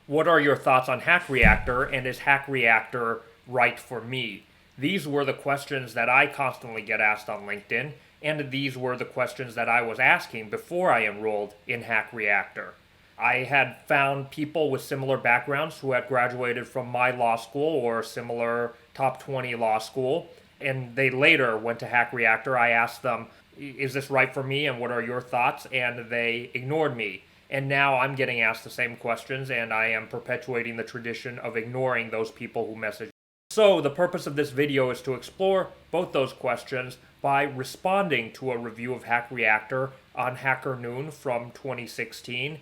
What are your thoughts on Hack Reactor, and is Hack Reactor right for me? These were the questions that I constantly get asked on LinkedIn, and these were the questions that I was asking before I enrolled in Hack Reactor. I had found people with similar backgrounds who had graduated from my law school or similar top 20 law school, and they later went to Hack Reactor. I asked them, is this right for me, and what are your thoughts? And they ignored me. And now I'm getting asked the same questions, and I am perpetuating the tradition of ignoring those people who message. So the purpose of this video is to explore both those questions by responding to a review of Hack Reactor on Hacker Noon from 2016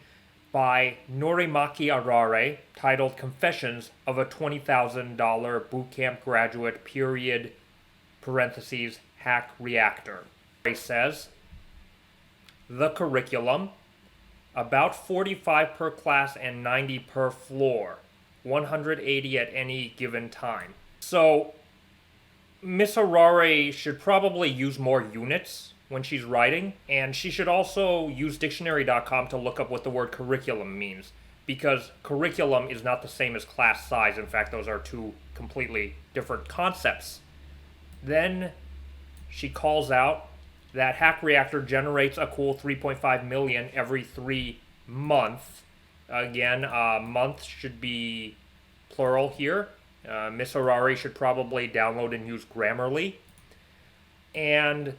by Nori Maki Arare, titled Confessions of a $20,000 Bootcamp Graduate Period, parentheses, Hack Reactor. It says, the curriculum, about 45 per class and 90 per floor, 180 at any given time. So Miss Arare should probably use more units when she's writing, and she should also use dictionary.com to look up what the word curriculum means, because curriculum is not the same as class size. In fact, those are two completely different concepts. Then she calls out that Hack Reactor generates a cool 3.5 million every 3 months. Again, month should be plural here. Miss Arare should probably download and use Grammarly. And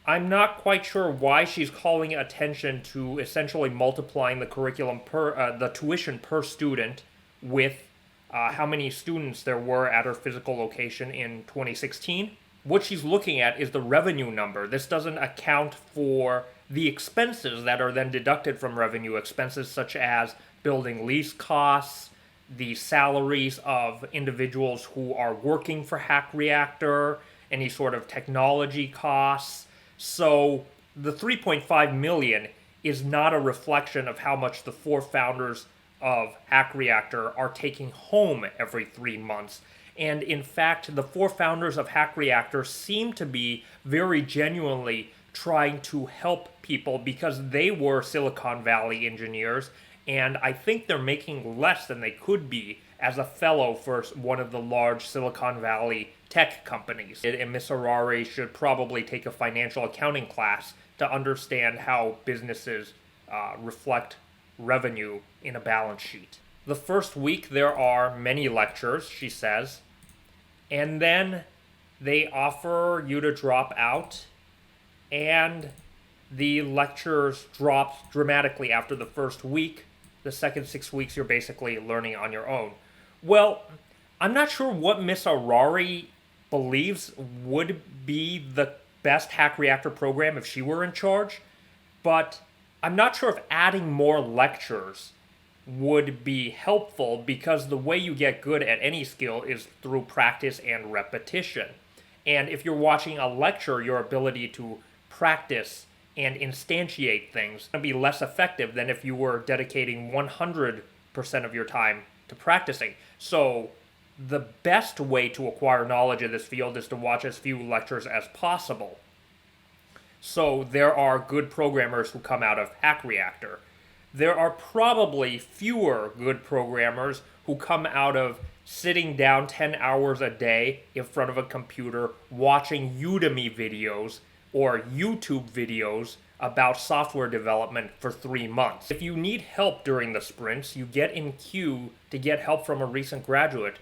I'm not quite sure why she's calling attention to essentially multiplying the curriculum the tuition per student with how many students there were at her physical location in 2016. What she's looking at is the revenue number. This doesn't account for the expenses that are then deducted from revenue, expenses such as building lease costs, the salaries of individuals who are working for Hack Reactor, any sort of technology costs. So the 3.5 million is not a reflection of how much the 4 founders of Hack Reactor are taking home every 3 months. And in fact, the 4 founders of Hack Reactor seem to be very genuinely trying to help people because they were Silicon Valley engineers, and I think they're making less than they could be as a fellow for one of the large Silicon Valley tech companies. And Miss Arare should probably take a financial accounting class to understand how businesses reflect revenue in a balance sheet. The first week there are many lectures, she says, and then they offer you to drop out, and the lectures drop dramatically after the first week. The second 6 weeks you're basically learning on your own. Well, I'm not sure what Miss Arare believes would be the best Hack Reactor program if she were in charge, but I'm not sure if adding more lectures would be helpful, because the way you get good at any skill is through practice and repetition. And if you're watching a lecture, your ability to practice and instantiate things is going to be less effective than if you were dedicating 100% of your time to practicing. So the best way to acquire knowledge in this field is to watch as few lectures as possible. So there are good programmers who come out of Hack Reactor. There are probably fewer good programmers who come out of sitting down 10 hours a day in front of a computer watching Udemy videos or YouTube videos about software development for 3 months. If you need help during the sprints, you get in queue to get help from a recent graduate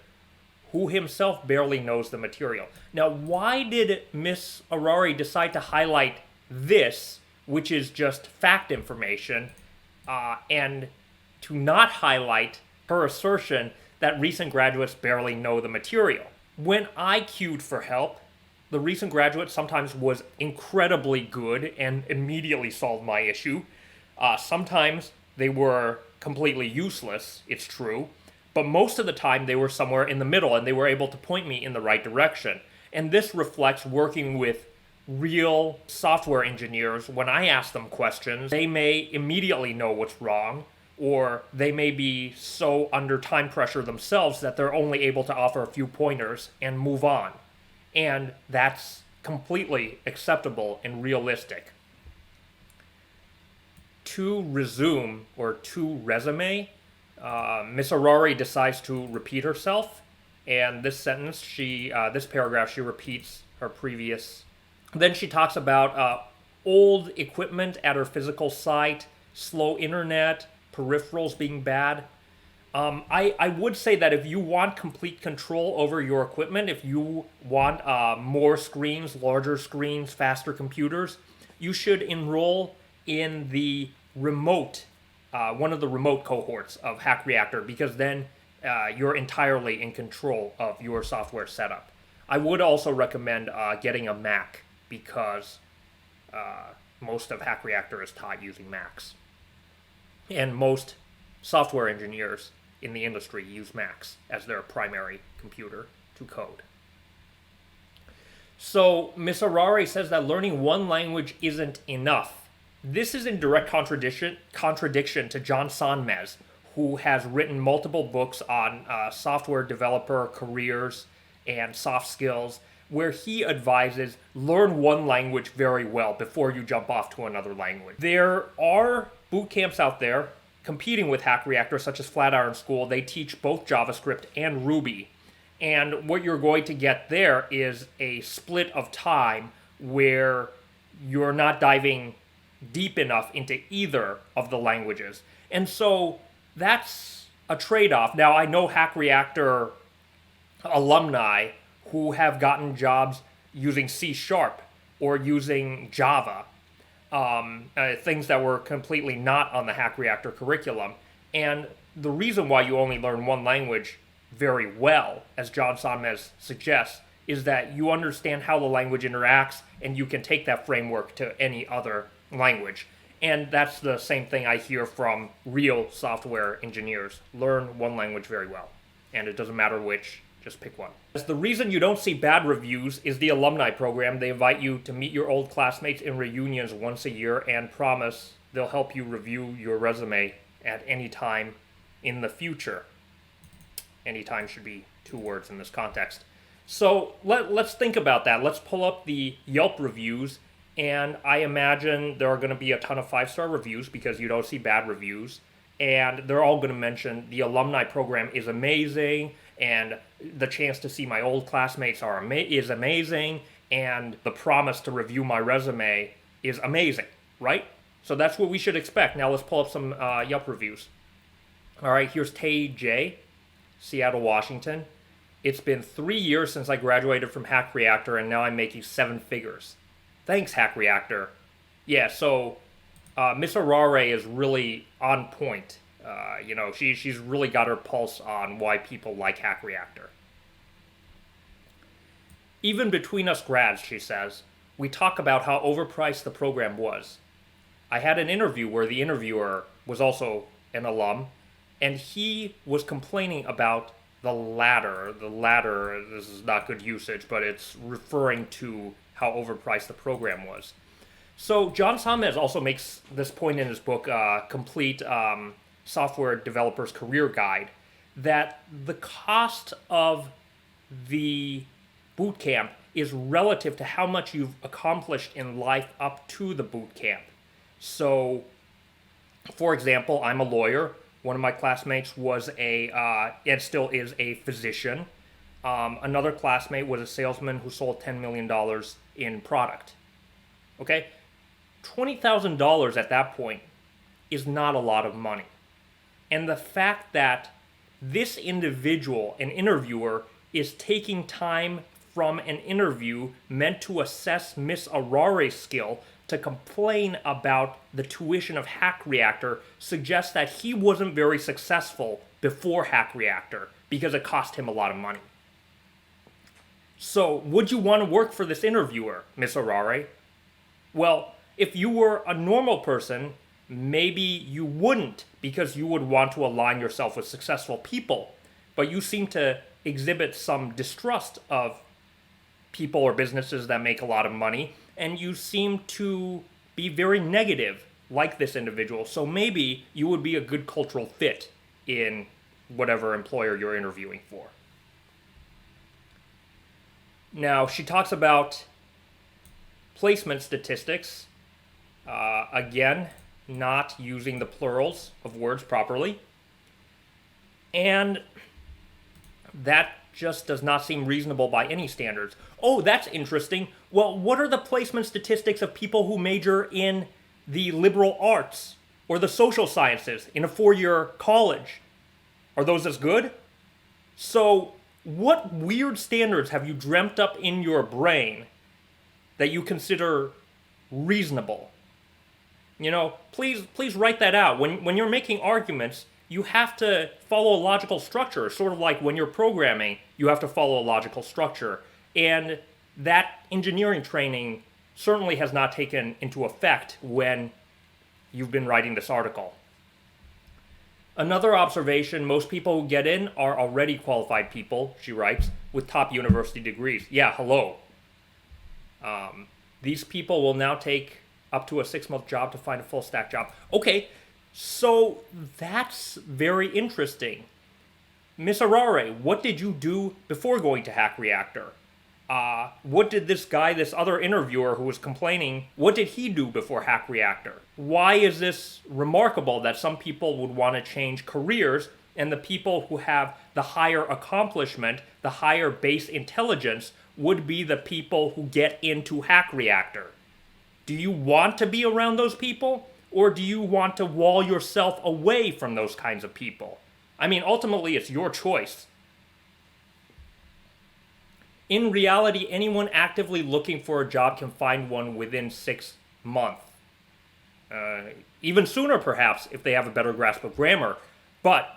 who himself barely knows the material. Now, why did Miss Arare decide to highlight this, which is just fact information, and to not highlight her assertion that recent graduates barely know the material? When I queued for help, the recent graduate sometimes was incredibly good and immediately solved my issue. Sometimes they were completely useless, it's true, but most of the time they were somewhere in the middle and they were able to point me in the right direction. And this reflects working with real software engineers. When I ask them questions, they may immediately know what's wrong, or they may be so under time pressure themselves that they're only able to offer a few pointers and move on. And that's completely acceptable and realistic. To resume or to resume, Miss Arare decides to repeat herself, and this this paragraph, she repeats her previous. Then she talks about old equipment at her physical site, slow internet, peripherals being bad. I would say that if you want complete control over your equipment, if you want more screens, larger screens, faster computers, you should enroll in the remote, one of the remote cohorts of Hack Reactor, because then you're entirely in control of your software setup. I would also recommend getting a Mac, because most of Hack Reactor is taught using Macs. And most software engineers in the industry use Macs as their primary computer to code. So Ms. Arare says that learning one language isn't enough. This is in direct contradiction to John Sonmez, who has written multiple books on software developer careers and soft skills, where he advises learn one language very well before you jump off to another language. There are boot camps out there competing with Hack Reactor, such as Flatiron School. They teach both JavaScript and Ruby. And what you're going to get there is a split of time where you're not diving deep enough into either of the languages. And so that's a trade-off. Now, I know Hack Reactor alumni who have gotten jobs using C# or using Java, things that were completely not on the Hack Reactor curriculum. And the reason why you only learn one language very well, as John Sonmez suggests, is that you understand how the language interacts, and you can take that framework to any other language. And that's the same thing I hear from real software engineers. Learn one language very well. And it doesn't matter which, just pick one. The reason you don't see bad reviews is the alumni program. They invite you to meet your old classmates in reunions once a year and promise they'll help you review your resume at any time in the future. Any time should be 2 words in this context. So let's think about that. Let's pull up the Yelp reviews, and I imagine there are going to be a ton of 5-star reviews because you don't see bad reviews. And they're all going to mention the alumni program is amazing, and the chance to see my old classmates is amazing, and the promise to review my resume is amazing, right? So that's what we should expect. Now let's pull up some Yelp reviews. All right, here's Tay J, Seattle, Washington. It's been 3 years since I graduated from Hack Reactor, and now I'm making 7 figures. Thanks, Hack Reactor. Yeah, so Miss Arare is really on point. She's really got her pulse on why people like Hack Reactor. Even between us grads, she says, we talk about how overpriced the program was. I had an interview where the interviewer was also an alum, and he was complaining about the ladder. The ladder, this is not good usage, but it's referring to how overpriced the program was. So John Sonmez also makes this point in his book, Complete Software Developer's Career Guide, that the cost of the boot camp is relative to how much you've accomplished in life up to the boot camp. So, for example, I'm a lawyer. One of my classmates was and still is a physician. Another classmate was a salesman who sold $10 million in product. Okay? $20,000 at that point is not a lot of money. And the fact that this individual, an interviewer, is taking time from an interview meant to assess Miss Arare's skill to complain about the tuition of Hack Reactor suggests that he wasn't very successful before Hack Reactor because it cost him a lot of money. So, would you want to work for this interviewer, Miss Arare? Well, if you were a normal person, maybe you wouldn't, because you would want to align yourself with successful people. But you seem to exhibit some distrust of people or businesses that make a lot of money, and you seem to be very negative, like this individual. So maybe you would be a good cultural fit in whatever employer you're interviewing for. Now, she talks about placement statistics. Again, not using the plurals of words properly. And that just does not seem reasonable by any standards. Oh, that's interesting. Well, what are the placement statistics of people who major in the liberal arts or the social sciences in a 4-year college? Are those as good? So, what weird standards have you dreamt up in your brain that you consider reasonable? You know, please write that out. When you're making arguments, you have to follow a logical structure, sort of like when you're programming, you have to follow a logical structure. And that engineering training certainly has not taken into effect when you've been writing this article. Another observation, most people who get in are already qualified people, she writes, with top university degrees. Yeah, hello. These people will now take up to a 6-month job to find a full stack job. Okay, so that's very interesting. Miss Arare, what did you do before going to Hack Reactor? What did this guy, this other interviewer who was complaining, what did he do before Hack Reactor? Why is this remarkable that some people would want to change careers and the people who have the higher accomplishment, the higher base intelligence, would be the people who get into Hack Reactor? Do you want to be around those people? Or do you want to wall yourself away from those kinds of people? I mean, ultimately, it's your choice. In reality, anyone actively looking for a job can find one within 6 months. Even sooner, perhaps, if they have a better grasp of grammar. But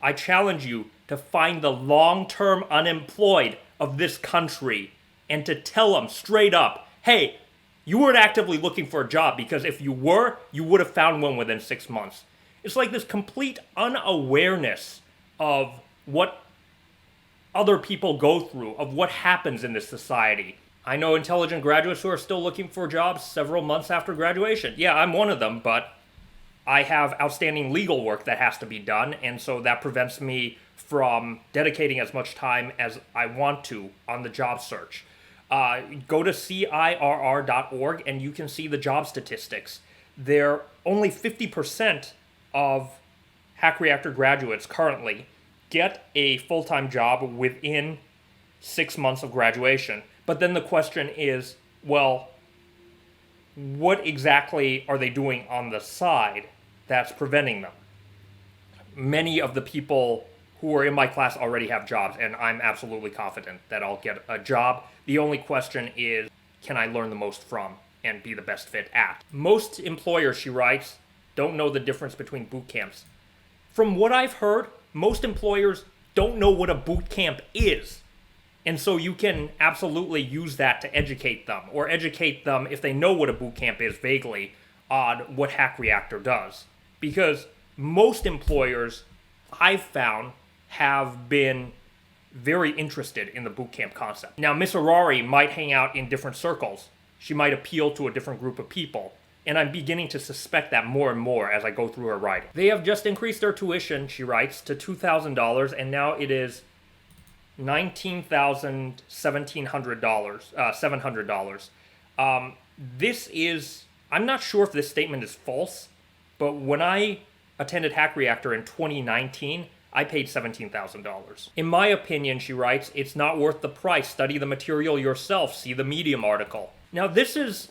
I challenge you to find the long-term unemployed of this country and to tell them straight up, hey, you weren't actively looking for a job, because if you were, you would have found one within 6 months. It's like this complete unawareness of what other people go through, of what happens in this society. I know intelligent graduates who are still looking for jobs several months after graduation. Yeah, I'm one of them, but I have outstanding legal work that has to be done, and so that prevents me from dedicating as much time as I want to on the job search. Go to CIRR.org and you can see the job statistics. They're only 50% of Hack Reactor graduates currently get a full-time job within 6 months of graduation. But then the question is, well, what exactly are they doing on the side that's preventing them? Many of the people who are in my class already have jobs, and I'm absolutely confident that I'll get a job. The only question is, can I learn the most from and be the best fit at? Most employers, she writes, don't know the difference between boot camps. From what I've heard, most employers don't know what a boot camp is. And so you can absolutely use that to educate them, or educate them if they know what a boot camp is vaguely on what Hack Reactor does. Because most employers I've found have been very interested in the bootcamp concept. Now, Miss Arare might hang out in different circles. She might appeal to a different group of people. And I'm beginning to suspect that more and more as I go through her writing. They have just increased their tuition, she writes, to $2,000, and now it is $700. This is, I'm not sure if this statement is false, but when I attended Hack Reactor in 2019, I paid $17,000. In my opinion, she writes, it's not worth the price. Study the material yourself. See the Medium article. Now, this is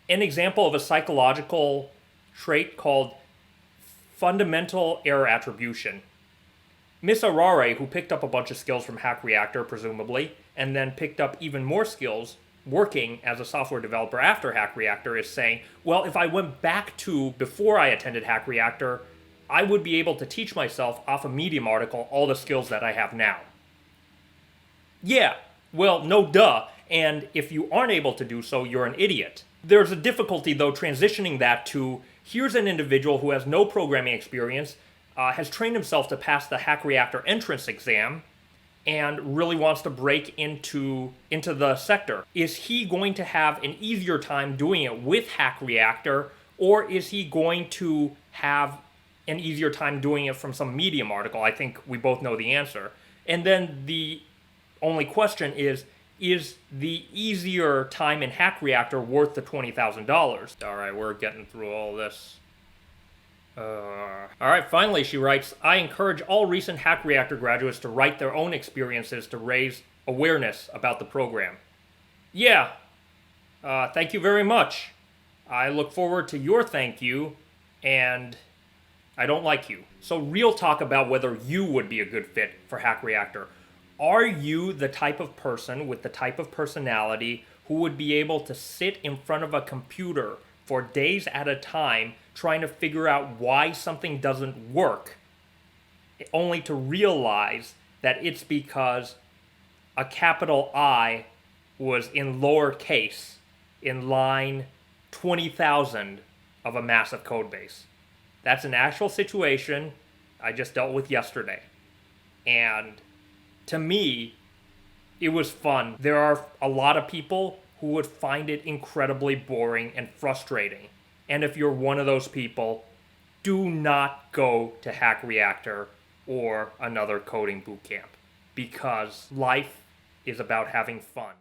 an example of a psychological trait called fundamental error attribution. Miss Arare, who picked up a bunch of skills from Hack Reactor, presumably, and then picked up even more skills working as a software developer after Hack Reactor, is saying, well, if I went back to before I attended Hack Reactor, I would be able to teach myself off a Medium article all the skills that I have now. Yeah, well, no duh, and if you aren't able to do so, you're an idiot. There's a difficulty, though, transitioning that to, here's an individual who has no programming experience, has trained himself to pass the Hack Reactor entrance exam, and really wants to break into the sector. Is he going to have an easier time doing it with Hack Reactor, or is he going to have an easier time doing it from some Medium article? I think we both know the answer. And then the only question is the easier time in Hack Reactor worth the $20,000? All right, we're getting through all this. Alright, finally she writes, I encourage all recent Hack Reactor graduates to write their own experiences to raise awareness about the program. Yeah, thank you very much. I look forward to your thank you, and I don't like you. So real talk about whether you would be a good fit for Hack Reactor. Are you the type of person with the type of personality who would be able to sit in front of a computer for days at a time trying to figure out why something doesn't work, only to realize that it's because a capital I was in lowercase in line 20,000 of a massive code base? That's an actual situation I just dealt with yesterday. And to me, it was fun. There are a lot of people who would find it incredibly boring and frustrating. And if you're one of those people, do not go to Hack Reactor or another coding bootcamp, because life is about having fun.